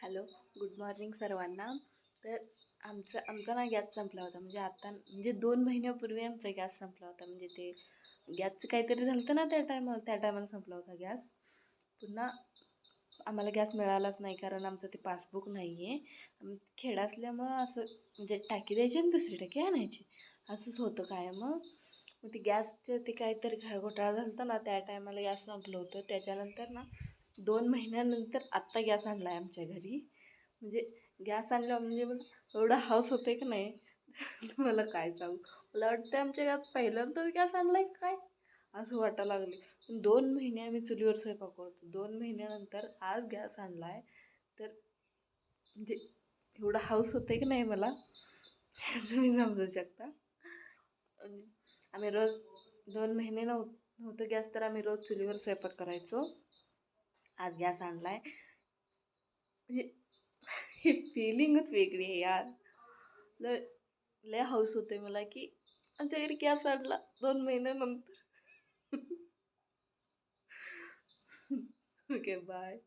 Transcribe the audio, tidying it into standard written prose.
Hello, good morning सर्वांना. तर आमचा ना गॅस संपला होता. म्हणजे 2 महिन्यापूर्वी आमचा गॅस संपला होता. म्हणजे ते गॅसचं काहीतरी झालं होतं ना त्या टायमाला संपला होता गॅस. पुन्हा आम्हाला गॅस मिळालाच नाही, कारण आमचं ते पासबुक नाही आहे. खेडं असल्यामुळं असं म्हणजे टाकी द्यायची आणि दुसरी टाकी आणायची, असंच होतं काय. मग ते गॅसचं ते काहीतरी घोटाळा झाला होता ना, त्या टायमाला गॅस संपलं होतं. त्याच्यानंतर ना 2 महिन्यानंतर आत्ता गॅस आणला आहे आमच्या घरी. म्हणजे गॅस आणला म्हणजे मला एवढा हौस होते की नाही मला काय सांगू. मला वाटतं आमच्या घरात पहिल्यांदाच गॅस आणला आहे काय असं वाटायला लागले. 2 महिने आम्ही चुलीवर स्वयंपाक करतो. 2 महिन्यानंतर आज गॅस आणला आहे. तर म्हणजे एवढा हौस होते की नाही मला तुम्ही समजू शकता. आणि आम्ही रोज 2 महिने नव्हतं गॅस, तर आम्ही रोज चुलीवर स्वयंपाक करायचो. आज गॅस आणला आहे म्हणजे ही फिलिंगच वेगळी आहे यार. लय लय हौस होते मला की आमच्या घरी गॅस आणला 2 महिन्यानंतर. Okay, bye.